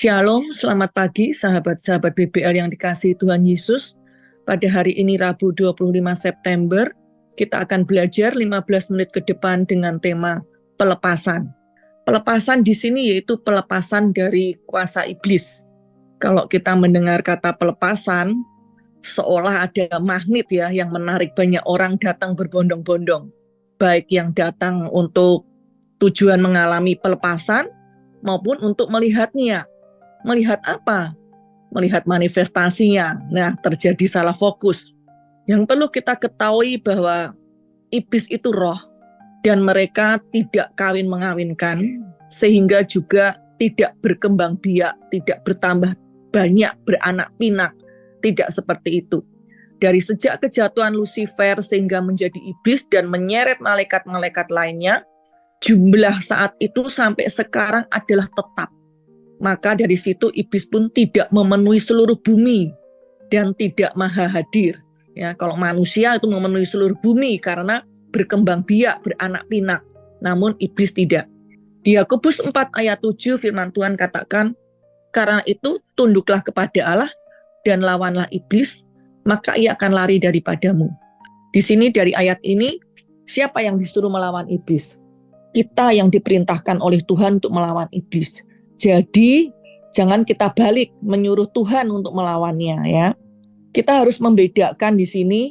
Shalom, selamat pagi sahabat-sahabat BBL yang dikasihi Tuhan Yesus. Pada hari ini Rabu 25 September, kita akan belajar 15 menit ke depan dengan tema pelepasan. Pelepasan di sini yaitu pelepasan dari kuasa iblis. Kalau kita mendengar kata pelepasan, seolah ada magnet ya yang menarik banyak orang datang berbondong-bondong. Baik yang datang untuk tujuan mengalami pelepasan maupun untuk melihatnya. Melihat apa? Melihat manifestasinya. Nah, terjadi salah fokus. Yang perlu kita ketahui bahwa iblis itu roh dan mereka tidak kawin-mengawinkan sehingga juga tidak berkembang biak, tidak bertambah banyak, beranak pinak. Tidak seperti itu. Dari sejak kejatuhan Lucifer sehingga menjadi iblis dan menyeret malaikat-malaikat lainnya, jumlah saat itu sampai sekarang adalah tetap. Maka dari situ iblis pun tidak memenuhi seluruh bumi dan tidak maha hadir. Ya, kalau manusia itu memenuhi seluruh bumi karena berkembang biak, beranak pinak. Namun iblis tidak. Di Yakobus 4 ayat 7 firman Tuhan katakan, karena itu tunduklah kepada Allah dan lawanlah iblis, maka ia akan lari daripadamu. Di sini dari ayat ini, siapa yang disuruh melawan iblis? Kita yang diperintahkan oleh Tuhan untuk melawan iblis. Jadi jangan kita balik menyuruh Tuhan untuk melawannya ya. Kita harus membedakan di sini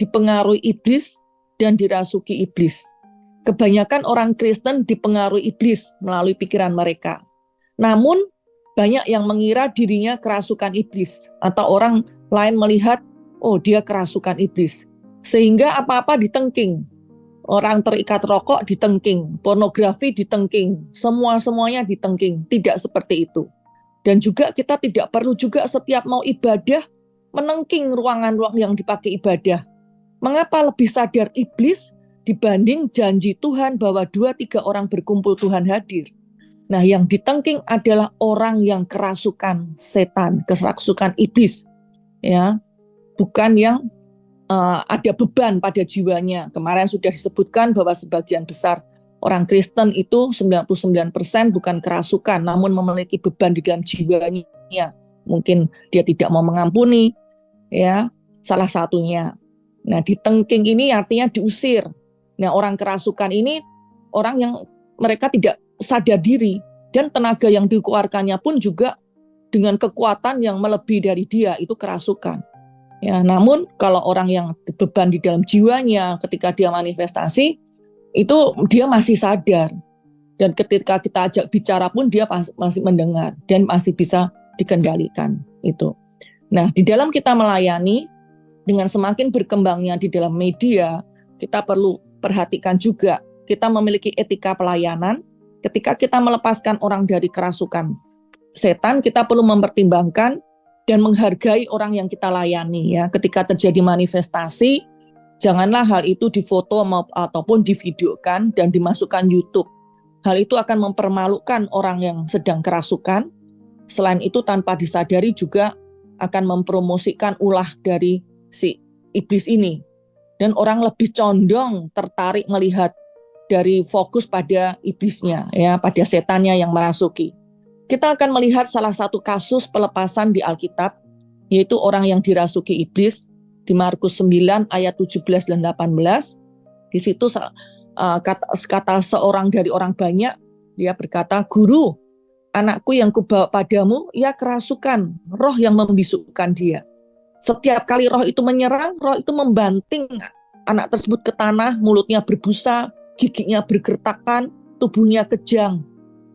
dipengaruhi iblis dan dirasuki iblis. Kebanyakan orang Kristen dipengaruhi iblis melalui pikiran mereka. Namun banyak yang mengira dirinya kerasukan iblis atau orang lain melihat oh dia kerasukan iblis. Sehingga apa-apa ditengking. Orang terikat rokok ditengking, pornografi ditengking, semuanya ditengking. Tidak seperti itu. Dan juga kita tidak perlu juga setiap mau ibadah menengking ruangan-ruang yang dipakai ibadah. Mengapa lebih sadar iblis dibanding janji Tuhan bahwa 2-3 orang berkumpul Tuhan hadir? Nah, yang ditengking adalah orang yang kerasukan setan, kerasukan iblis. Ya, bukan yang ada beban pada jiwanya. Kemarin sudah disebutkan bahwa sebagian besar orang Kristen itu 99% bukan kerasukan, namun memiliki beban di dalam jiwanya. Mungkin dia tidak mau mengampuni, ya, salah satunya. Nah, ditengking ini artinya diusir. Nah, orang kerasukan ini orang yang mereka tidak sadar diri dan tenaga yang dikeluarkannya pun juga dengan kekuatan yang melebihi dari dia, itu kerasukan. Ya, namun kalau orang yang beban di dalam jiwanya ketika dia manifestasi itu dia masih sadar dan ketika kita ajak bicara pun dia masih mendengar dan masih bisa dikendalikan itu. Nah, di dalam kita melayani dengan semakin berkembangnya di dalam media, kita perlu perhatikan juga kita memiliki etika pelayanan. Ketika kita melepaskan orang dari kerasukan setan, kita perlu mempertimbangkan dan menghargai orang yang kita layani ya. Ketika terjadi manifestasi, janganlah hal itu difoto ataupun divideokan dan dimasukkan YouTube. Hal itu akan mempermalukan orang yang sedang kerasukan. Selain itu tanpa disadari juga akan mempromosikan ulah dari si iblis ini. Dan orang lebih condong tertarik melihat dari fokus pada iblisnya ya, pada setannya yang merasuki. Kita akan melihat salah satu kasus pelepasan di Alkitab, yaitu orang yang dirasuki iblis di Markus 9 ayat 17 dan 18. Di situ kata seorang dari orang banyak, dia berkata, "Guru, anakku yang kubawa padamu, ia kerasukan, roh yang membisukkan dia. Setiap kali roh itu menyerang, roh itu membanting anak tersebut ke tanah, mulutnya berbusa, giginya bergertakan, tubuhnya kejang."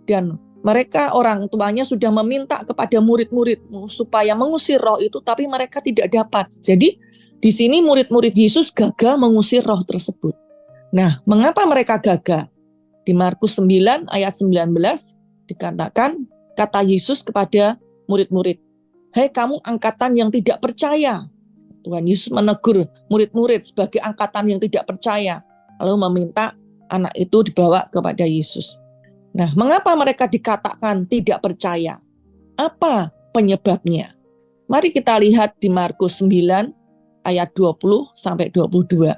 Dan mereka orang tuanya sudah meminta kepada murid-murid supaya mengusir roh itu, tapi mereka tidak dapat. Jadi di sini murid-murid Yesus gagal mengusir roh tersebut. Nah, mengapa mereka gagal? Di Markus 9 ayat 19 dikatakan, kata Yesus kepada murid-murid, "Hei kamu angkatan yang tidak percaya." Tuhan Yesus menegur murid-murid sebagai angkatan yang tidak percaya, lalu meminta anak itu dibawa kepada Yesus. Nah, mengapa mereka dikatakan tidak percaya? Apa penyebabnya? Mari kita lihat di Markus 9 ayat 20 sampai 22.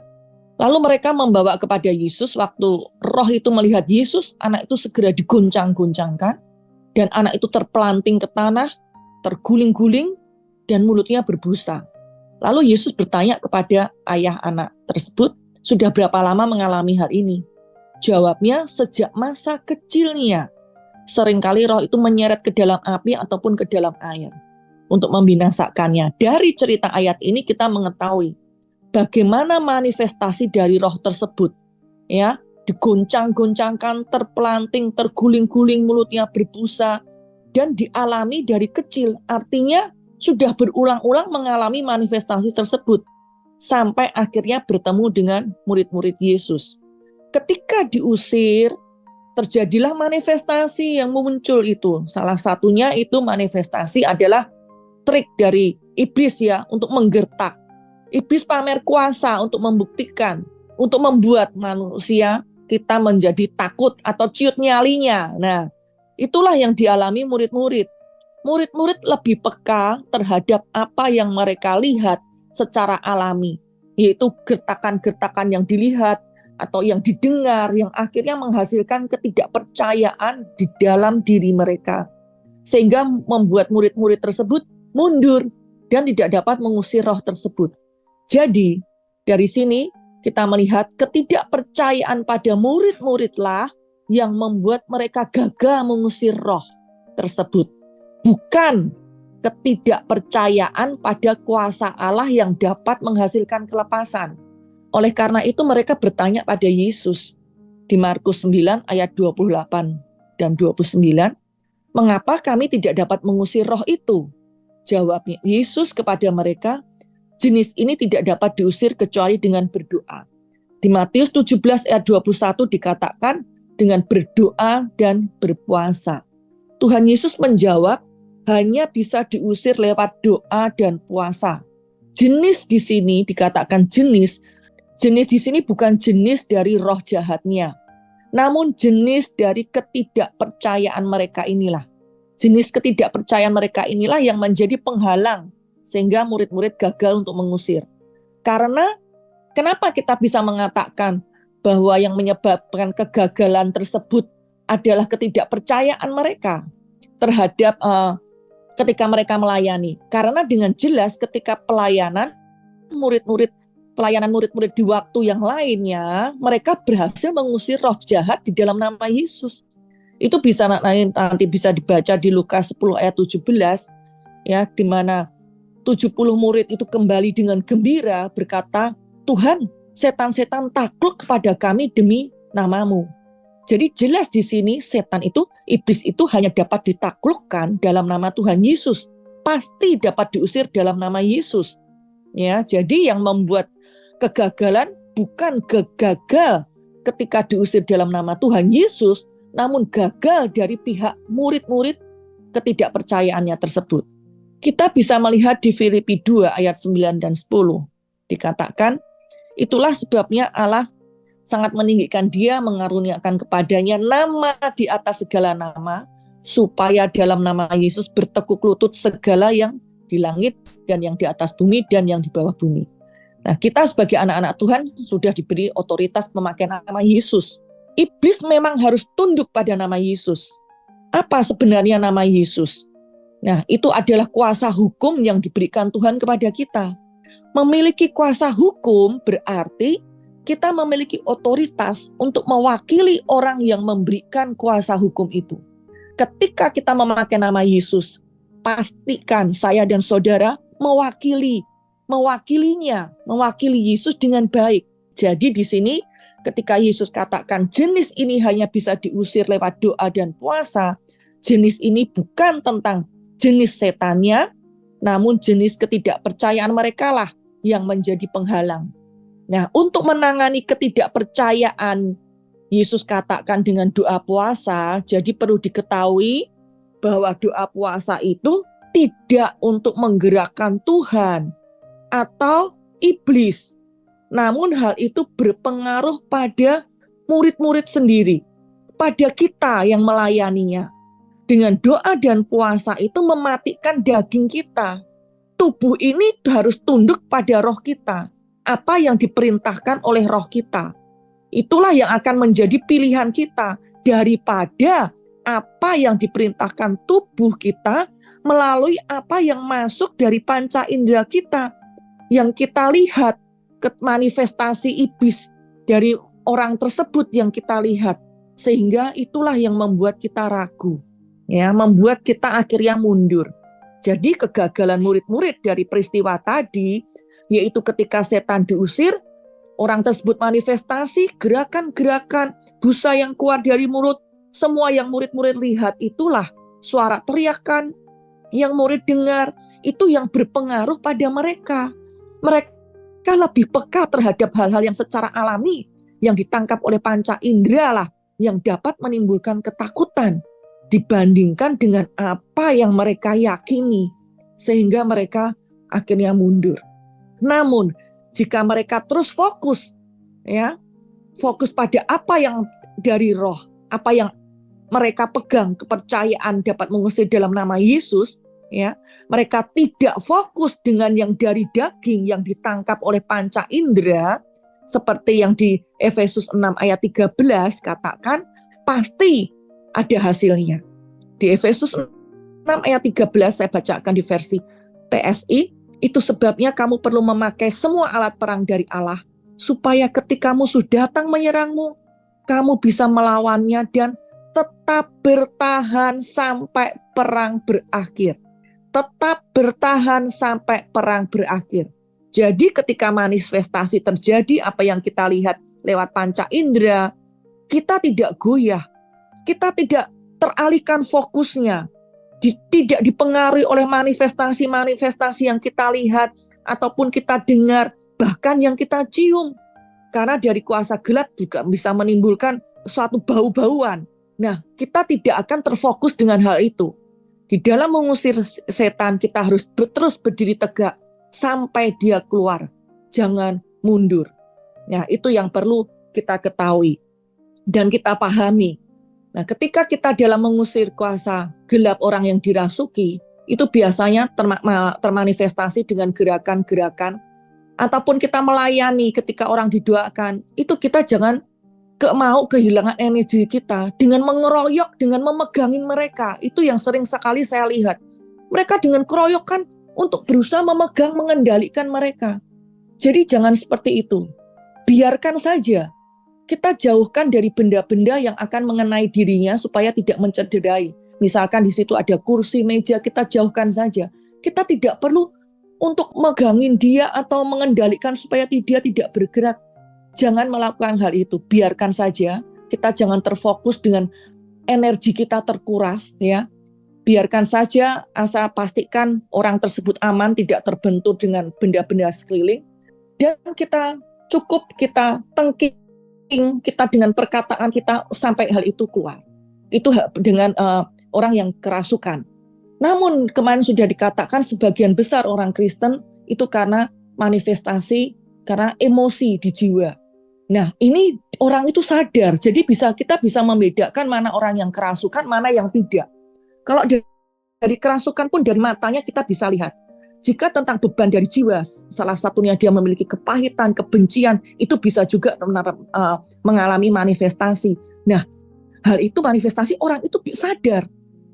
Lalu mereka membawa kepada Yesus. Waktu roh itu melihat Yesus, anak itu segera diguncang-guncangkan Dan anak itu terpelanting ke tanah, terguling-guling, dan mulutnya berbusa. Lalu Yesus bertanya kepada ayah anak tersebut, sudah berapa lama mengalami hal ini? Jawabnya, sejak masa kecilnya. Seringkali roh itu menyeret ke dalam api ataupun ke dalam air untuk membinasakannya. Dari cerita ayat ini kita mengetahui bagaimana manifestasi dari roh tersebut. Ya, digoncang-goncangkan, terpelanting, terguling-guling, mulutnya berbusa, dan dialami dari kecil. Artinya sudah berulang-ulang mengalami manifestasi tersebut, sampai akhirnya bertemu dengan murid-murid Yesus. Ketika diusir, terjadilah manifestasi yang muncul itu. Salah satunya itu manifestasi adalah trik dari iblis ya, untuk menggertak. Iblis pamer kuasa untuk membuktikan, untuk membuat manusia kita menjadi takut atau ciut nyalinya. Nah, itulah yang dialami murid-murid. Murid-murid lebih peka terhadap apa yang mereka lihat secara alami, yaitu gertakan-gertakan yang dilihat atau yang didengar, yang akhirnya menghasilkan ketidakpercayaan di dalam diri mereka. Sehingga membuat murid-murid tersebut mundur dan tidak dapat mengusir roh tersebut. Jadi, dari sini kita melihat ketidakpercayaan pada murid-muridlah yang membuat mereka gagal mengusir roh tersebut. Bukan ketidakpercayaan pada kuasa Allah yang dapat menghasilkan kelepasan. Oleh karena itu mereka bertanya pada Yesus di Markus 9 ayat 28 dan 29, mengapa kami tidak dapat mengusir roh itu? Jawabnya Yesus kepada mereka, jenis ini tidak dapat diusir kecuali dengan berdoa. Di Matius 17 ayat 21 dikatakan dengan berdoa dan berpuasa. Tuhan Yesus menjawab, hanya bisa diusir lewat doa dan puasa. Jenis di sini dikatakan jenis di sini bukan jenis dari roh jahatnya, namun jenis dari ketidakpercayaan mereka inilah. Jenis ketidakpercayaan mereka inilah yang menjadi penghalang sehingga murid-murid gagal untuk mengusir. Karena kenapa kita bisa mengatakan bahwa yang menyebabkan kegagalan tersebut adalah ketidakpercayaan mereka terhadap ketika mereka melayani. Karena dengan jelas ketika pelayanan murid-murid di waktu yang lainnya, mereka berhasil mengusir roh jahat di dalam nama Yesus. Itu bisa nanti bisa dibaca di Lukas 10 ayat 17 ya, di mana 70 murid itu kembali dengan gembira berkata, Tuhan, setan-setan takluk kepada kami demi namamu. Jadi jelas di sini setan itu, iblis itu hanya dapat ditaklukkan dalam nama Tuhan Yesus. Pasti dapat diusir dalam nama Yesus. Ya, jadi yang membuat kegagalan bukan gagal ketika diusir dalam nama Tuhan Yesus, namun gagal dari pihak murid-murid ketidakpercayaannya tersebut. Kita bisa melihat di Filipi 2 ayat 9 dan 10. Dikatakan, itulah sebabnya Allah sangat meninggikan dia, mengaruniakan kepadanya nama di atas segala nama, supaya dalam nama Yesus bertekuk lutut segala yang di langit dan yang di atas bumi dan yang di bawah bumi. Nah, kita sebagai anak-anak Tuhan sudah diberi otoritas memakai nama Yesus. Iblis memang harus tunduk pada nama Yesus. Apa sebenarnya nama Yesus? Nah, itu adalah kuasa hukum yang diberikan Tuhan kepada kita. Memiliki kuasa hukum berarti kita memiliki otoritas untuk mewakili orang yang memberikan kuasa hukum itu. Ketika kita memakai nama Yesus, pastikan saya dan saudara mewakili Yesus dengan baik. Jadi di sini ketika Yesus katakan jenis ini hanya bisa diusir lewat doa dan puasa, jenis ini bukan tentang jenis setannya, namun jenis ketidakpercayaan mereka lah yang menjadi penghalang. Nah, untuk menangani ketidakpercayaan, Yesus katakan dengan doa puasa, jadi perlu diketahui bahwa doa puasa itu tidak untuk menggerakkan Tuhan atau iblis. Namun hal itu berpengaruh pada murid-murid sendiri, pada kita yang melayaninya. Dengan doa dan puasa itu mematikan daging kita. Tubuh ini harus tunduk pada roh kita. Apa yang diperintahkan oleh roh kita. Itulah yang akan menjadi pilihan kita daripada apa yang diperintahkan tubuh kita melalui apa yang masuk dari panca indera kita. Yang kita lihat, manifestasi iblis dari orang tersebut yang kita lihat. Sehingga itulah yang membuat kita ragu. Ya, membuat kita akhirnya mundur. Jadi kegagalan murid-murid dari peristiwa tadi, yaitu ketika setan diusir, orang tersebut manifestasi, gerakan-gerakan, busa yang keluar dari mulut, semua yang murid-murid lihat itulah suara teriakan yang murid dengar, itu yang berpengaruh pada mereka. Mereka lebih peka terhadap hal-hal yang secara alami, yang ditangkap oleh panca indera lah, yang dapat menimbulkan ketakutan, dibandingkan dengan apa yang mereka yakini, sehingga mereka akhirnya mundur. Namun, jika mereka terus fokus pada apa yang dari roh, apa yang mereka pegang, kepercayaan dapat mengusir dalam nama Yesus, ya, mereka tidak fokus dengan yang dari daging yang ditangkap oleh panca indera, seperti yang di Efesus 6 ayat 13 katakan, pasti ada hasilnya. Di Efesus 6 ayat 13 saya bacakan di versi TSI, itu sebabnya kamu perlu memakai semua alat perang dari Allah, supaya ketika musuh datang menyerangmu, kamu bisa melawannya dan tetap bertahan sampai perang berakhir. Tetap bertahan sampai perang berakhir. Jadi ketika manifestasi terjadi, apa yang kita lihat lewat panca indera, kita tidak goyah, kita tidak teralihkan fokusnya, tidak dipengaruhi oleh manifestasi-manifestasi yang kita lihat ataupun kita dengar, bahkan yang kita cium. Karena dari kuasa gelap juga bisa menimbulkan suatu bau-bauan. Nah, kita tidak akan terfokus dengan hal itu. Di dalam mengusir setan, kita harus terus berdiri tegak sampai dia keluar. Jangan mundur. Nah, itu yang perlu kita ketahui dan kita pahami. Nah, ketika kita dalam mengusir kuasa gelap orang yang dirasuki, itu biasanya termanifestasi dengan gerakan-gerakan, ataupun kita melayani ketika orang didoakan, itu kita jangan mau kehilangan energi kita dengan mengeroyok, dengan memegangin mereka. Itu yang sering sekali saya lihat. Mereka dengan keroyokan untuk berusaha memegang, mengendalikan mereka. Jadi jangan seperti itu. Biarkan saja. Kita jauhkan dari benda-benda yang akan mengenai dirinya supaya tidak mencederai. Misalkan di situ ada kursi, meja, kita jauhkan saja. Kita tidak perlu untuk megangin dia atau mengendalikan supaya dia tidak bergerak. Jangan melakukan hal itu. Biarkan saja. Kita jangan terfokus dengan energi kita terkuras, ya. Biarkan saja, asal pastikan orang tersebut aman, tidak terbentur dengan benda-benda sekeliling. Dan kita tengking kita dengan perkataan kita sampai hal itu keluar. Itu dengan orang yang kerasukan. Namun kemarin sudah dikatakan sebagian besar orang Kristen itu karena manifestasi, karena emosi di jiwa. Nah, ini orang itu sadar. Jadi kita bisa membedakan mana orang yang kerasukan, mana yang tidak. Kalau dari kerasukan pun dari matanya kita bisa lihat. Jika tentang beban dari jiwa, salah satunya dia memiliki kepahitan, kebencian, itu bisa juga mengalami manifestasi. Nah, hal itu manifestasi orang itu sadar.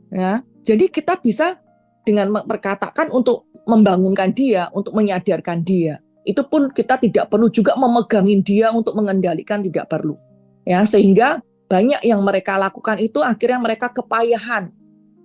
Ya. Jadi kita bisa dengan berkatakan untuk membangunkan dia, untuk menyadarkan dia. Itu pun kita tidak perlu juga memegangin dia untuk mengendalikan, tidak perlu. Ya, sehingga banyak yang mereka lakukan itu akhirnya mereka kepayahan,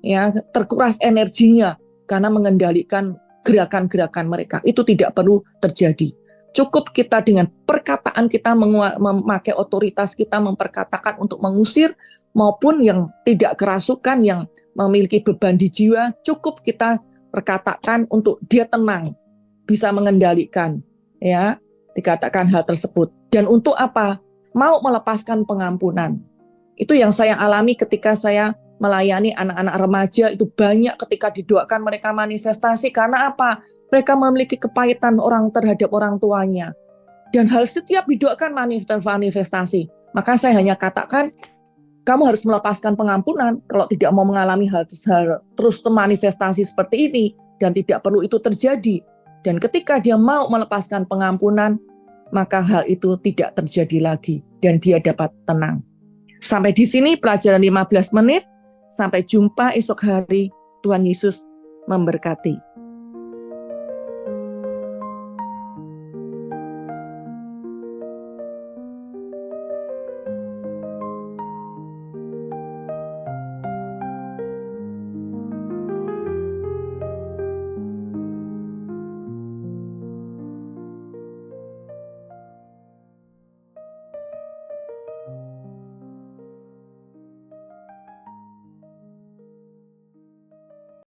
ya, terkuras energinya karena mengendalikan gerakan-gerakan mereka. Itu tidak perlu terjadi. Cukup kita dengan perkataan kita memakai otoritas kita memperkatakan untuk mengusir, maupun yang tidak kerasukan, yang memiliki beban di jiwa, cukup kita perkatakan untuk dia tenang, bisa mengendalikan, ya, dikatakan hal tersebut. Dan untuk apa? Mau melepaskan pengampunan. Itu yang saya alami ketika saya melayani anak-anak remaja. Itu banyak ketika didoakan mereka manifestasi. Karena apa? Mereka memiliki kepahitan orang terhadap orang tuanya. Dan hal setiap didoakan manifestasi. Maka saya hanya katakan, kamu harus melepaskan pengampunan. Kalau tidak mau mengalami hal terus manifestasi seperti ini, dan tidak perlu itu terjadi. Dan ketika dia mau melepaskan pengampunan, maka hal itu tidak terjadi lagi. Dan dia dapat tenang. Sampai di sini pelajaran 15 menit. Sampai jumpa esok hari. Tuhan Yesus memberkati.